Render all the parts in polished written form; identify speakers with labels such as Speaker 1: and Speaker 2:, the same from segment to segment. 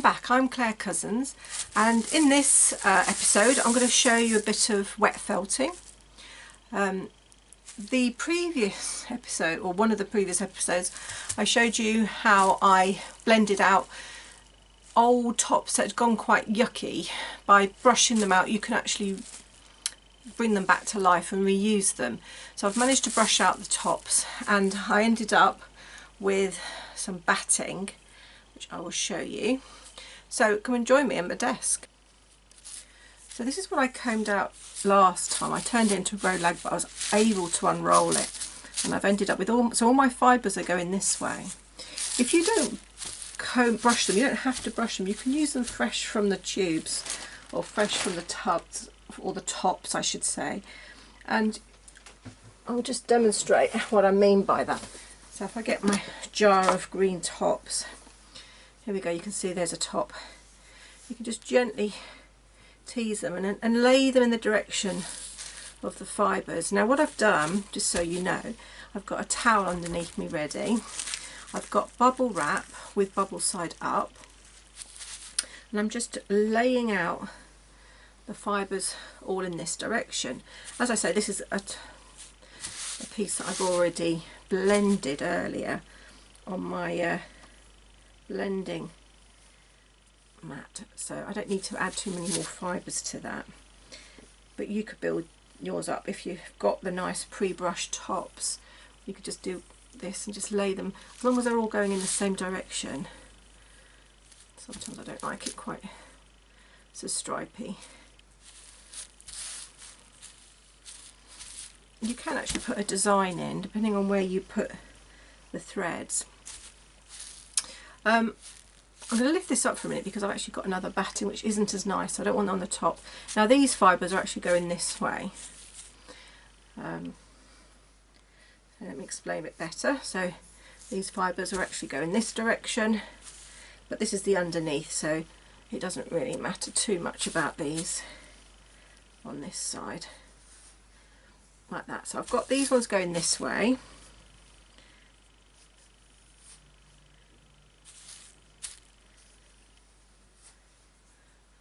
Speaker 1: back, I'm Claire Cousins, and in this episode I'm going to show you a bit of wet felting. The previous episode, or one of the previous episodes, I showed you how I blended out old tops that had gone quite yucky. By brushing them out you can actually bring them back to life and reuse them. So I've managed to brush out the tops, and I ended up with some batting, which I will show you. So come and join me at my desk. So this is what I combed out last time. I turned it into rowlag, but I was able to unroll it, and I've ended up with all my fibres are going this way. If you don't brush them, you don't have to brush them. You can use them fresh from the tubes, or fresh from the tubs, or the tops I should say. And I'll just demonstrate what I mean by that. So if I get my jar of green tops, here we go, you can see there's a top. You can just gently tease them and lay them in the direction of the fibres. Now what I've done, just so you know, I've got a towel underneath me ready. I've got bubble wrap with bubble side up, and I'm just laying out the fibres all in this direction. As I say, this is a piece that I've already blended earlier on my blending mat, so I don't need to add too many more fibres to that. But you could build yours up if you've got the nice pre-brushed tops. You could just do this and just lay them, as long as they're all going in the same direction. Sometimes I don't like it quite so stripy. You can actually put a design in depending on where you put the threads. I'm going to lift this up for a minute because I've actually got another batting which isn't as nice, so I don't want it on the top. Now these fibres are actually going this way. Let me explain a bit better. So these fibres are actually going this direction, but this is the underneath, so it doesn't really matter too much about these on this side. Like that. So I've got these ones going this way.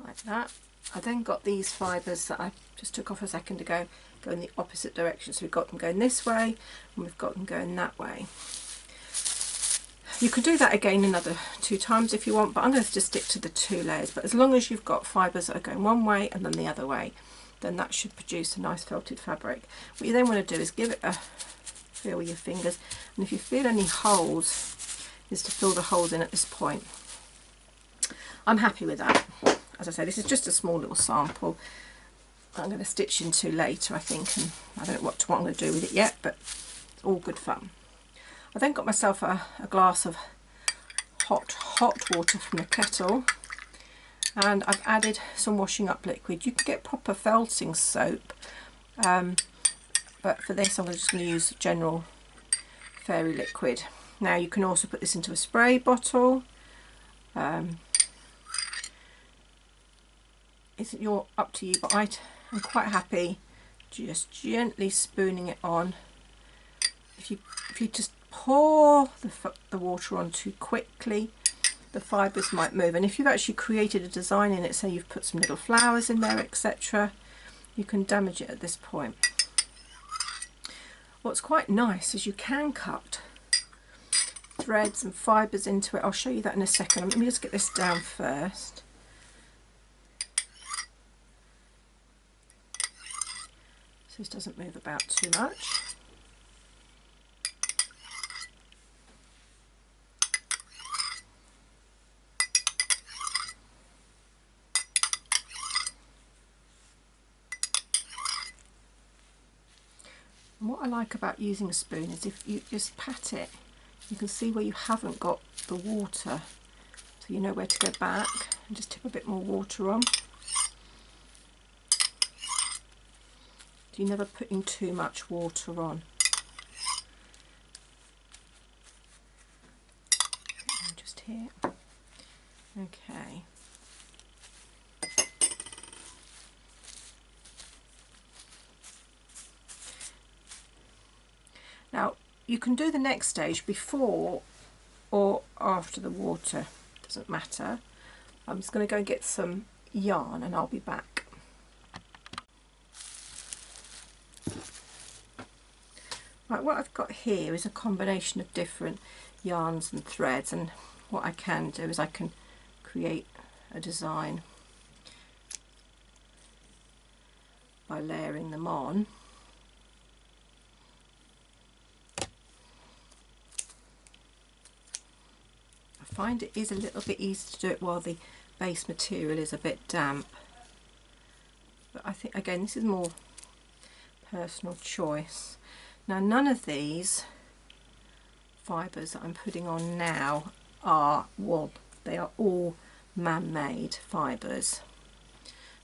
Speaker 1: Like that. I then got these fibres that I just took off a second ago go in the opposite direction. So we've got them going this way and we've got them going that way. You can do that again another 2 times if you want, but I'm going to just stick to the 2 layers. But as long as you've got fibres that are going one way and then the other way, then that should produce a nice felted fabric. What you then want to do is give it a feel with your fingers, and if you feel any holes, is to fill the holes in at this point. I'm happy with that. As I say, this is just a small little sample. I'm going to stitch into later, I think, and I don't know what I'm going to do with it yet, but it's all good fun. I then got myself a glass of hot water from the kettle, and I've added some washing up liquid. You can get proper felting soap, but for this I'm just going to use general fairy liquid. Now you can also put this into a spray bottle. It's up to you, but I'm quite happy just gently spooning it on. If you just pour the water on too quickly, the fibres might move, and if you've actually created a design in it, say you've put some little flowers in there, etc., you can damage it at this point. What's quite nice is you can cut threads and fibres into it. I'll show you that in a second. Let me just get this down first. So this doesn't move about too much. And what I like about using a spoon is if you just pat it, you can see where you haven't got the water, so you know where to go back and just tip a bit more water on. So you're never putting too much water on. Just here. Okay. Now you can do the next stage before or after the water, doesn't matter. I'm just going to go and get some yarn and I'll be back. Right, what I've got here is a combination of different yarns and threads, and what I can do is I can create a design by layering them on. I find it is a little bit easy to do it while the base material is a bit damp, but I think again this is more personal choice. Now none of these fibres that I'm putting on now are wool, they are all man-made fibres,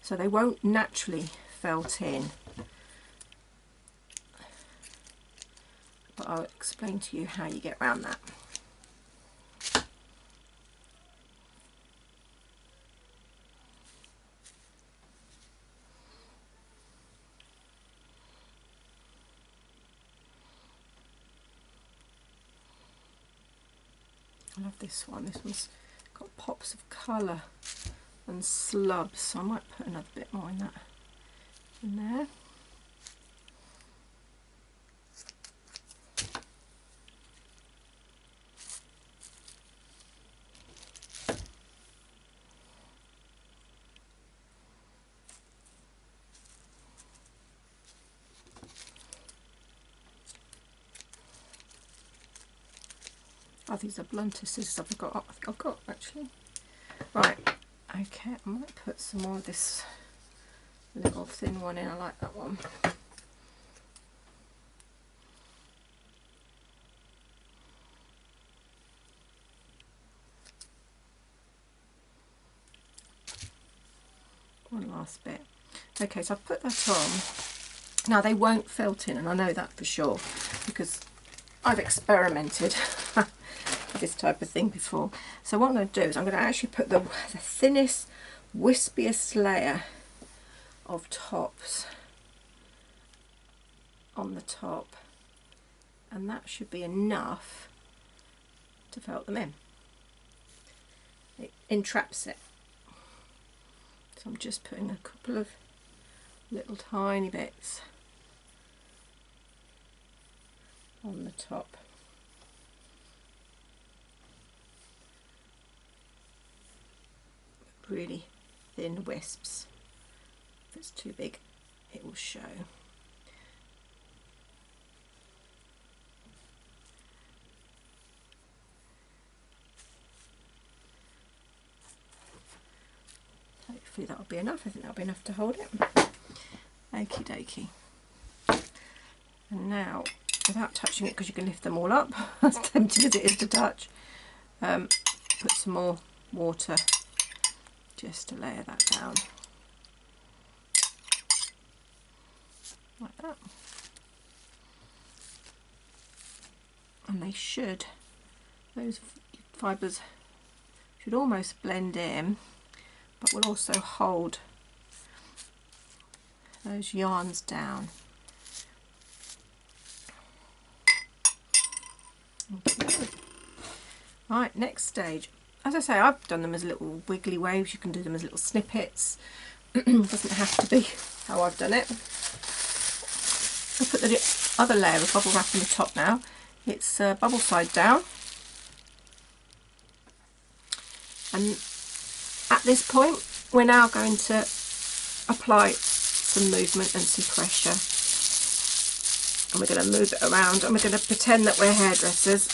Speaker 1: so they won't naturally felt in, but I'll explain to you how you get around that. I love this one. This one's got pops of colour and slubs, so I might put another bit more in that in there. Oh, these are blunter scissors I think I've got actually. Right, okay, I might put some more of this little thin one in, I like that one. One last bit. Okay, so I've put that on. Now they won't felt in, and I know that for sure because I've experimented with this type of thing before. So what I'm going to do is I'm going to actually put the thinnest, wispiest layer of tops on the top, and that should be enough to felt them in. It entraps it. So I'm just putting a couple of little tiny bits on the top. Really thin wisps. If it's too big, it will show. Hopefully that'll be enough. I think that'll be enough to hold it. Okie dokie. And now, without touching it, because you can lift them all up, as tempting as it is to touch, put some more water just to layer that down. Like that. And they should, those fibres should almost blend in, but will also hold those yarns down. Okay. Right, next stage. As I say, I've done them as little wiggly waves. You can do them as little snippets. Doesn't have to be how I've done it. I'll put the other layer of bubble wrap on the top now. It's bubble side down. And at this point, we're now going to apply some movement and some pressure. And we're going to move it around, and we're going to pretend that we're hairdressers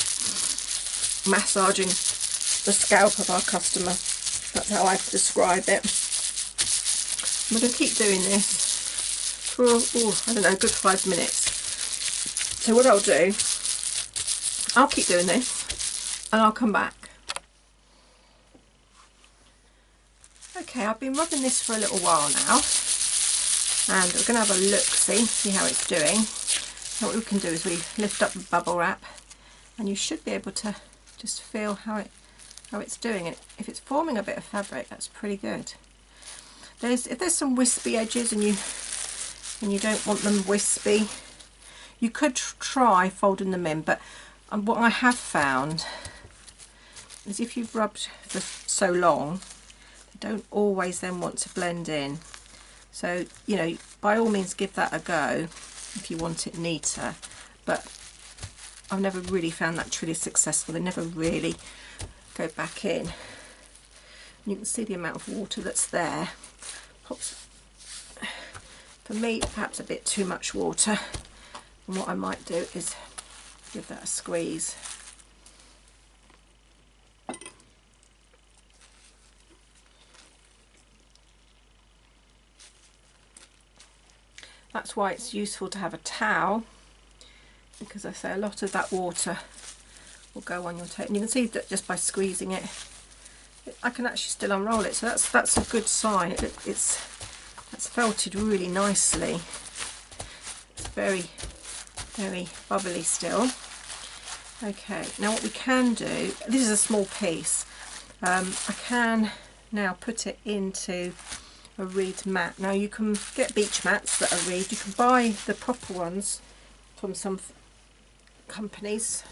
Speaker 1: massaging the scalp of our customer. That's how I describe it. We're going to keep doing this for, I don't know, a good 5 minutes. So what I'll do, I'll keep doing this and I'll come back. Okay, I've been rubbing this for a little while now, and we're going to have a look, see how it's doing. So what we can do is we lift up the bubble wrap, and you should be able to just feel how it's doing. And if it's forming a bit of fabric, that's pretty good. If there's some wispy edges and you don't want them wispy, you could try folding them in. But what I have found is if you've rubbed for so long, don't always then want to blend in. So, you know, by all means give that a go if you want it neater, but I've never really found that truly successful. They never really go back in. And you can see the amount of water that's there. Pops, for me, perhaps a bit too much water. And what I might do is give that a squeeze. That's why it's useful to have a towel, because I say a lot of that water will go on your toe. And you can see that just by squeezing it, I can actually still unroll it. So that's a good sign. It's felted really nicely. It's very, very bubbly still. Okay, now what we can do, this is a small piece. I can now put it into a reed mat. Now you can get beach mats that are reed. You can buy the proper ones from some companies.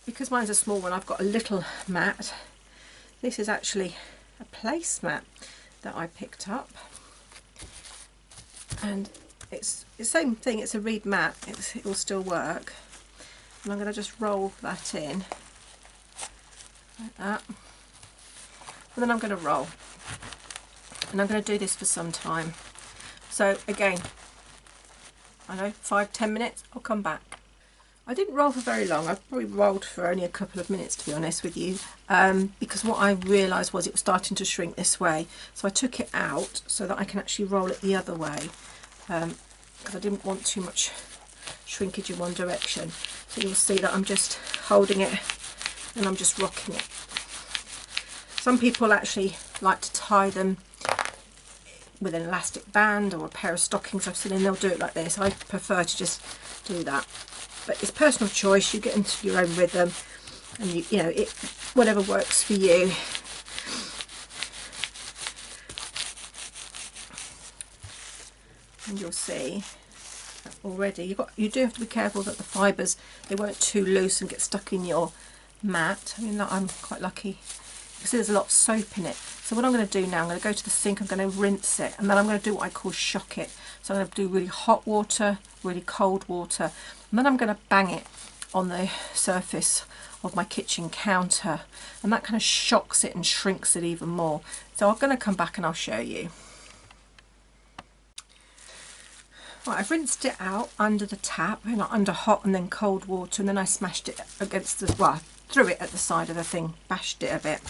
Speaker 1: Because mine's a small one, I've got a little mat. This is actually a placemat that I picked up, and it's the same thing. It's a reed mat. It will still work. And I'm going to just roll that in like that, and then I'm going to roll. And I'm going to do this for some time. So again, I don't know, 5-10 minutes, I'll come back. I didn't roll for very long. I probably rolled for only a couple of minutes, to be honest with you, because what I realised was it was starting to shrink this way. So I took it out so that I can actually roll it the other way, because I didn't want too much shrinkage in one direction. So you'll see that I'm just holding it and I'm just rocking it. Some people actually like to tie them with an elastic band or a pair of stockings I've seen, and they'll do it like this. I prefer to just do that, but it's personal choice. You get into your own rhythm, and you know it, whatever works for you. And you'll see already you do have to be careful that the fibres, they weren't too loose and get stuck in your mat. I mean, I'm quite lucky. You can see there's a lot of soap in it. So what I'm going to do now, I'm going to go to the sink, I'm going to rinse it, and then I'm going to do what I call shock it. So I'm going to do really hot water, really cold water, and then I'm going to bang it on the surface of my kitchen counter, and that kind of shocks it and shrinks it even more. So I'm going to come back and I'll show you. Right, I've rinsed it out under the tap, you know, under hot and then cold water, and then I smashed it against the, well, threw it at the side of the thing, bashed it a bit.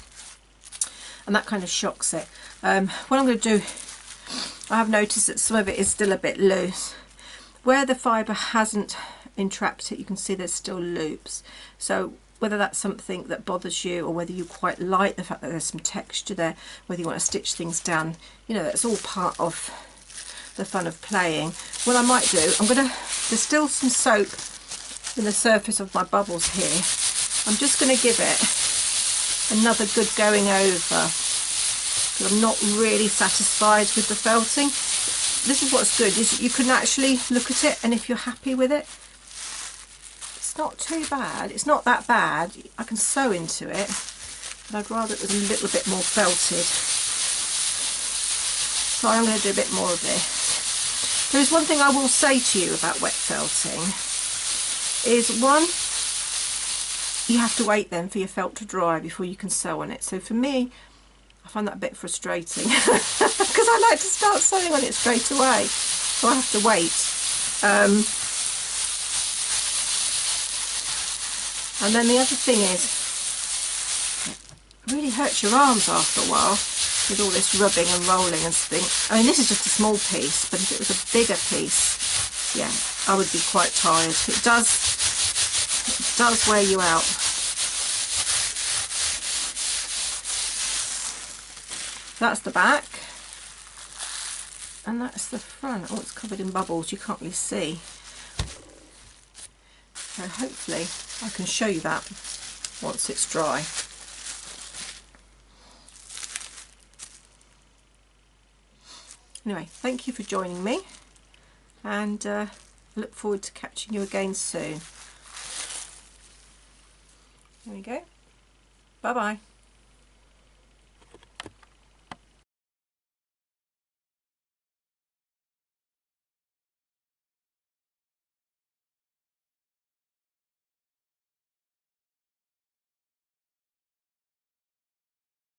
Speaker 1: And that kind of shocks it. What I'm going to do, I have noticed that some of it is still a bit loose. Where the fibre hasn't entrapped it, you can see there's still loops. So whether that's something that bothers you, or whether you quite like the fact that there's some texture there, whether you want to stitch things down, you know, that's all part of the fun of playing. What I might do, there's still some soap in the surface of my bubbles here. I'm just going to give it another good going over, because I'm not really satisfied with the felting. This is what's good, is you can actually look at it, and if you're happy with it, it's not too bad. It's not that bad. I can sew into it, but I'd rather it was a little bit more felted. So I'm going to do a bit more of this. There is one thing I will say to you about wet felting, is one, you have to wait then for your felt to dry before you can sew on it. So for me, I find that a bit frustrating because I like to start sewing on it straight away, so I have to wait. And then the other thing is, it really hurts your arms after a while with all this rubbing and rolling and things. I mean, this is just a small piece, but if it was a bigger piece, yeah, I would be quite tired. It does wear you out. That's the back, and that's the front. Oh, it's covered in bubbles, you can't really see. So hopefully I can show you that once it's dry. Anyway, thank you for joining me, and I look forward to catching you again soon. There we go. Bye bye.